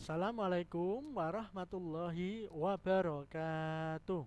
Assalamualaikum warahmatullahi wabarakatuh.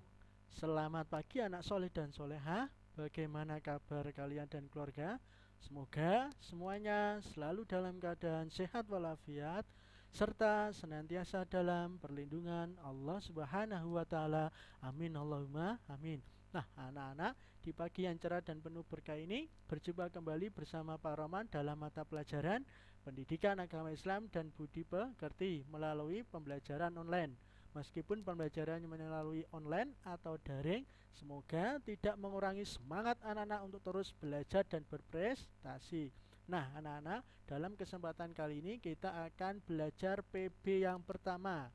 Selamat pagi anak soleh dan solehah. Bagaimana kabar kalian dan keluarga? Semoga semuanya selalu dalam keadaan sehat walafiat serta senantiasa dalam perlindungan Allah Subhanahu wa taala. Amin Allahumma amin. Nah, anak-anak, di pagi yang cerah dan penuh berkah ini berjumpa kembali bersama Pak Roman dalam mata pelajaran Pendidikan Agama Islam dan Budi Pekerti melalui pembelajaran online. Meskipun pembelajarannya melalui online atau daring, semoga tidak mengurangi semangat anak-anak untuk terus belajar dan berprestasi. Nah, anak-anak, dalam kesempatan kali ini kita akan belajar PB yang pertama.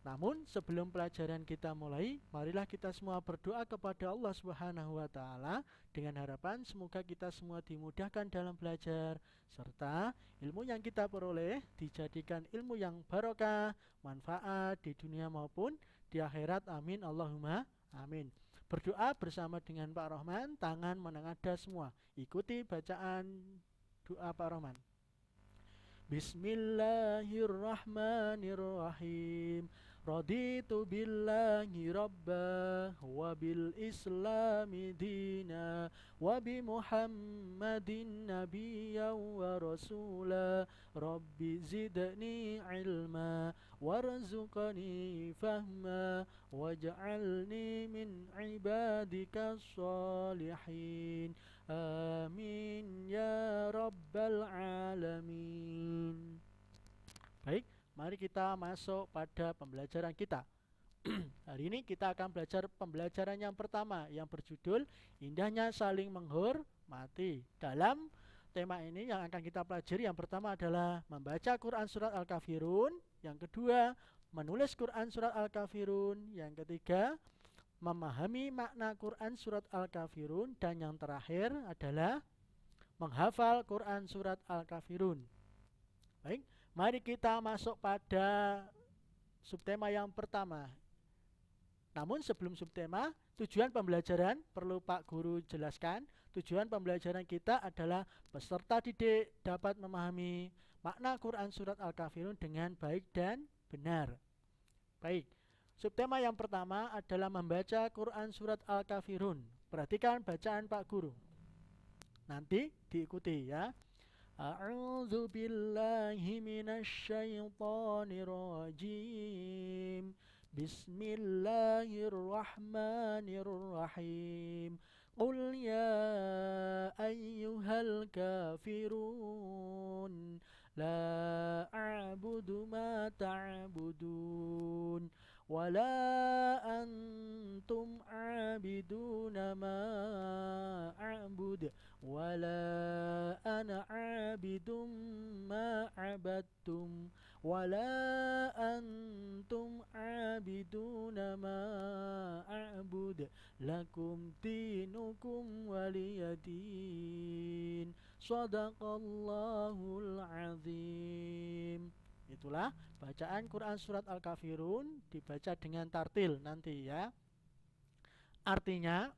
Namun sebelum pelajaran kita mulai, marilah kita semua berdoa kepada Allah Subhanahu wa taala dengan harapan semoga kita semua dimudahkan dalam belajar serta ilmu yang kita peroleh dijadikan ilmu yang barokah, manfaat di dunia maupun di akhirat. Amin Allahumma amin. Berdoa bersama dengan Pak Rohman, tangan menengadah semua. Ikuti bacaan doa Pak Rohman. Bismillahirrahmanirrahim. Raditu billahi rabba wa bil islami dina wa bi muhammadin nabiyyan wa rasula. Rabbi zidni ilma warzuqni fahma waj'alni min ibadika salihin. Amin ya rabbal alamin. Baik, mari kita masuk pada pembelajaran kita. Hari ini kita akan belajar pembelajaran yang pertama yang berjudul Indahnya Saling Menghormati. Dalam tema ini yang akan kita pelajari yang pertama adalah membaca Quran Surat Al-Kafirun. Yang kedua, menulis Quran Surat Al-Kafirun. Yang ketiga, memahami makna Quran Surat Al-Kafirun. Dan yang terakhir adalah menghafal Quran Surat Al-Kafirun. Baik, mari kita masuk pada subtema yang pertama. Namun sebelum subtema, tujuan pembelajaran perlu Pak Guru jelaskan. Tujuan pembelajaran kita adalah peserta didik dapat memahami makna Quran Surat Al-Kafirun dengan baik dan benar. Baik, subtema yang pertama adalah membaca Quran Surat Al-Kafirun. Perhatikan bacaan Pak Guru. Nanti diikuti ya. A'udzu billahi minasyaitonir rajim. Bismillahirrahmanirrahim. Qul ya ayyuhal kafirun la a'budu ma ta'budun wa la antum 'abiduna ma a'bud wa la ana 'abidum ma 'abadtum wa la antum 'abiduna ma a'bud lakum dinukum waliyadin. Shadaqallahul azim. Itulah bacaan Quran Surat Al-Kafirun, dibaca dengan tartil nanti ya. Artinya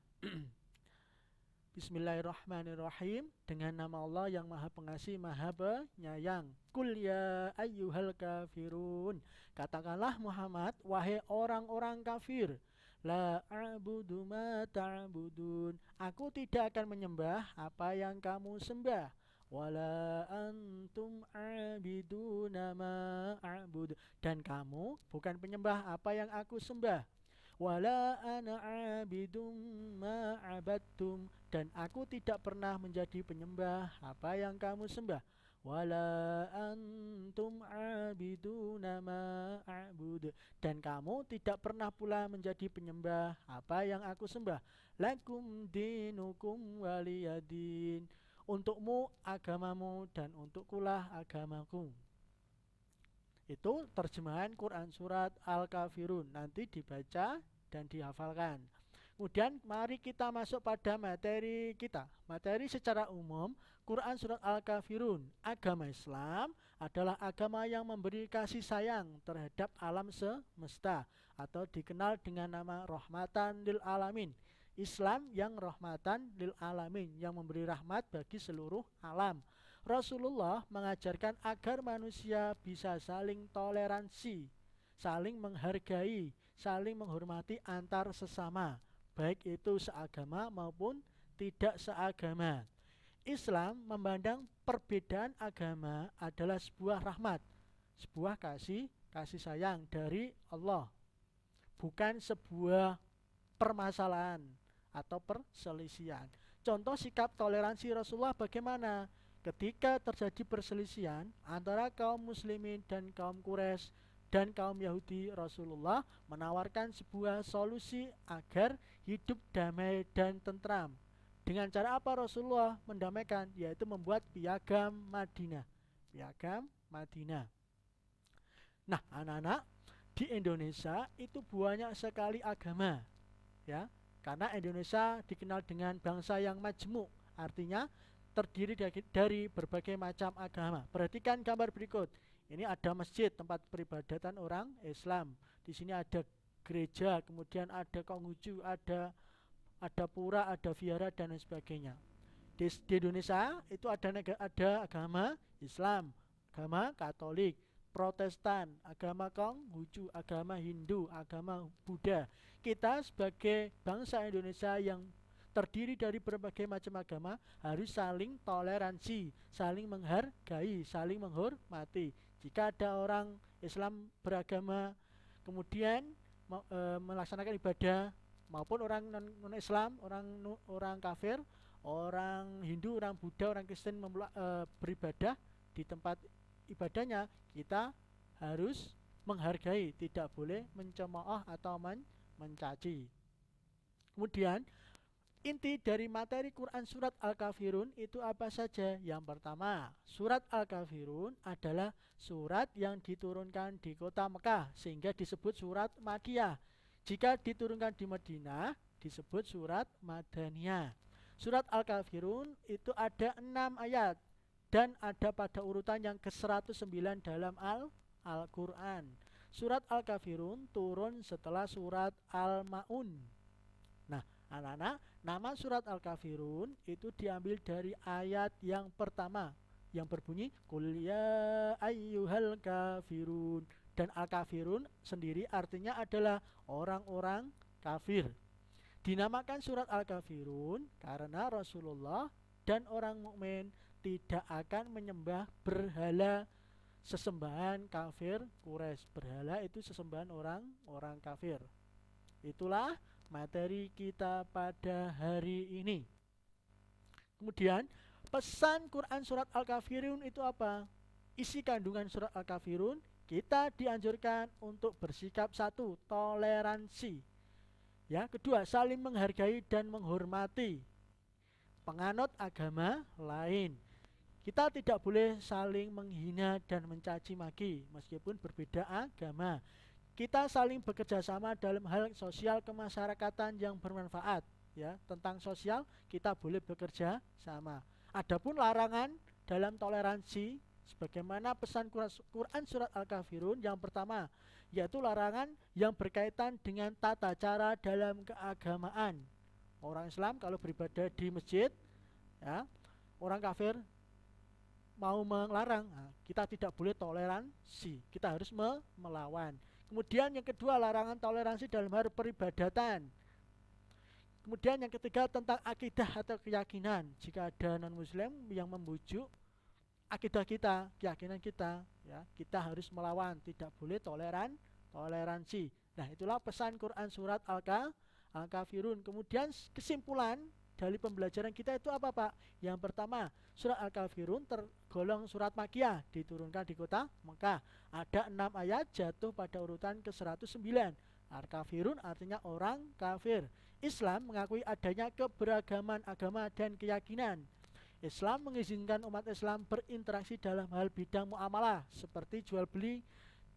Bismillahirrahmanirrahim, dengan nama Allah yang Maha Pengasih, Maha Penyayang. Qul ya ayyuhal kafirun. Katakanlah Muhammad, wahai orang-orang kafir. La a'budu ma ta'budun. Aku tidak akan menyembah apa yang kamu sembah. Wala antum abiduna ma a'bud. Dan kamu bukan penyembah apa yang aku sembah. Wala ana abidum ma abattum. Dan aku tidak pernah menjadi penyembah apa yang kamu sembah. Wala antum abiduna ma a'bud. Dan kamu tidak pernah pula menjadi penyembah apa yang aku sembah. Lakum dinukum waliyadin. Untukmu agamamu dan untukkulah agamaku. Itu terjemahan Quran Surat Al-Kafirun. Nanti dibaca dan dihafalkan. Kemudian mari kita masuk pada materi kita. Materi secara umum, Quran Surat Al-Kafirun. Agama Islam adalah agama yang memberi kasih sayang terhadap alam semesta, atau dikenal dengan nama Rahmatan lil Alamin. Islam yang rahmatan lil alamin, yang memberi rahmat bagi seluruh alam. Rasulullah mengajarkan agar manusia bisa saling toleransi, saling menghargai, saling menghormati antar sesama, baik itu seagama maupun tidak seagama. Islam memandang perbedaan agama adalah sebuah rahmat, sebuah kasih sayang dari Allah, bukan sebuah permasalahan atau perselisihan. Contoh sikap toleransi Rasulullah bagaimana? Ketika terjadi perselisihan antara kaum muslimin dan kaum Quraisy dan kaum Yahudi, Rasulullah menawarkan sebuah solusi agar hidup damai dan tentram. Dengan cara apa Rasulullah mendamaikan? Yaitu membuat piagam Madinah. Piagam Madinah. Nah, anak-anak, di Indonesia itu banyak sekali agama, ya. Karena Indonesia dikenal dengan bangsa yang majmuk, artinya terdiri dari berbagai macam agama. Perhatikan gambar berikut. Ini ada masjid, tempat peribadatan orang Islam. Di sini ada gereja, kemudian ada Konghucu, ada pura, ada vihara dan lain sebagainya. Di Indonesia itu ada agama Islam, agama Katolik, Protestan, agama Konghucu, agama Hindu, agama Buddha. Kita sebagai bangsa Indonesia yang terdiri dari berbagai macam agama harus saling toleransi, saling menghargai, saling menghormati. Jika ada orang Islam beragama kemudian melaksanakan ibadah maupun orang non-Islam, orang kafir, orang Hindu, orang Buddha, orang Kristen beribadah di tempat ibadahnya, kita harus menghargai, tidak boleh mencemooh atau mencaci. Kemudian inti dari materi Quran surat Al-Kafirun itu apa saja? Yang pertama, surat Al-Kafirun adalah surat yang diturunkan di kota Mekah sehingga disebut surat Makkiyah. Jika diturunkan di Madinah disebut surat Madaniyah. Surat Al-Kafirun itu ada 6 ayat dan ada pada urutan yang ke-109 dalam Al-Quran. Surat Al-Kafirun turun setelah surat Al-Ma'un. Nah, anak-anak, nama surat Al-Kafirun itu diambil dari ayat yang pertama yang berbunyi Qul ya ayyuhal kafirun. Dan Al-Kafirun sendiri artinya adalah orang-orang kafir. Dinamakan surat Al-Kafirun karena Rasulullah dan orang mukmin tidak akan menyembah berhala, sesembahan kafir Quraisy. Berhala itu sesembahan orang kafir. Itulah materi kita pada hari ini. Kemudian pesan Quran surat Al-Kafirun itu apa? Isi kandungan surat Al-Kafirun, kita dianjurkan untuk bersikap satu, toleransi. Ya, kedua, saling menghargai dan menghormati penganut agama lain. Kita tidak boleh saling menghina dan mencaci maki meskipun berbeda agama. Kita saling bekerja sama dalam hal sosial kemasyarakatan yang bermanfaat, ya. Tentang sosial kita boleh bekerja sama. Adapun larangan dalam toleransi sebagaimana pesan Quran surat Al-Kafirun yang pertama, yaitu larangan yang berkaitan dengan tata cara dalam keagamaan. Orang Islam kalau beribadah di masjid, ya, orang kafir mau melarang, nah, kita tidak boleh toleransi, kita harus melawan. Kemudian yang kedua, larangan toleransi dalam hal peribadatan. Kemudian yang ketiga tentang akidah atau keyakinan. Jika ada non-muslim yang membujuk akidah kita, keyakinan kita, ya, kita harus melawan, tidak boleh toleransi. Nah, itulah pesan Quran surat Al-Kafirun. Kemudian kesimpulan dari pembelajaran kita itu apa, Pak? Yang pertama, surat Al-Kafirun tergolong surat Makkiyah, diturunkan di kota Mekah. Ada 6 ayat, jatuh pada urutan ke-109. Al-Kafirun artinya orang kafir. Islam mengakui adanya keberagaman agama dan keyakinan. Islam mengizinkan umat Islam berinteraksi dalam hal bidang muamalah seperti jual beli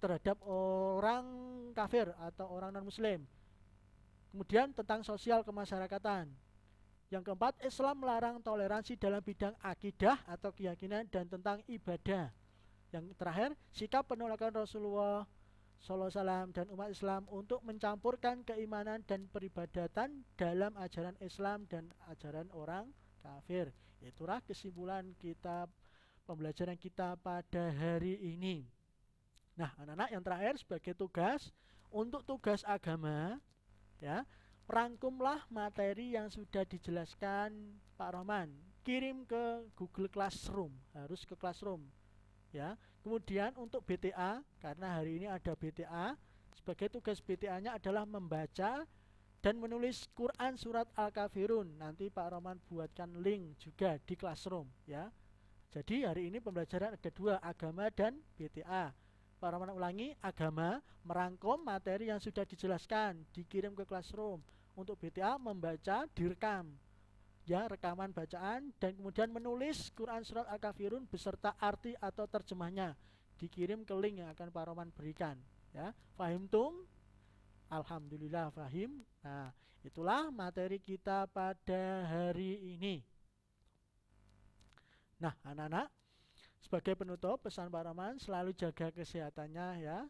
terhadap orang kafir atau orang non-muslim. Kemudian tentang sosial kemasyarakatan. Yang keempat, Islam melarang toleransi dalam bidang akidah atau keyakinan dan tentang ibadah. Yang terakhir, sikap penolakan Rasulullah SAW dan umat Islam untuk mencampurkan keimanan dan peribadatan dalam ajaran Islam dan ajaran orang kafir. Itulah kesimpulan kita pembelajaran kita pada hari ini. Nah, anak-anak, yang terakhir sebagai tugas, untuk tugas agama, ya, rangkumlah materi yang sudah dijelaskan Pak Rohman, kirim ke Google Classroom, harus ke Classroom, ya. Kemudian untuk BTA, karena hari ini ada BTA, sebagai tugas BTA-nya adalah membaca dan menulis Quran surat Al-Kafirun. Nanti Pak Rohman buatkan link juga di Classroom, ya. Jadi hari ini pembelajaran ada dua, agama dan BTA. Pak Rohman ulangi, agama merangkum materi yang sudah dijelaskan, dikirim ke Classroom. Untuk BTA membaca, direkam, ya, rekaman bacaan, dan kemudian menulis Quran surat Al-Kafirun beserta arti atau terjemahnya, dikirim ke link yang akan Pak Rohman berikan, ya. Fahim tum? Alhamdulillah fahim. Nah, itulah materi kita pada hari ini. Nah, anak-anak, sebagai penutup, pesan Pak Rohman selalu jaga kesehatannya, ya.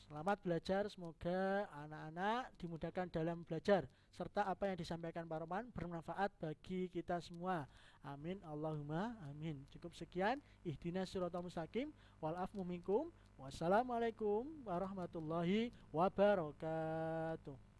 Selamat belajar, semoga anak-anak dimudahkan dalam belajar, serta apa yang disampaikan Pak Rohman bermanfaat bagi kita semua. Amin, Allahumma amin. Cukup sekian. Ihdinas siratal mustaqim, wal afwu minkum. Wassalamualaikum warahmatullahi wabarakatuh.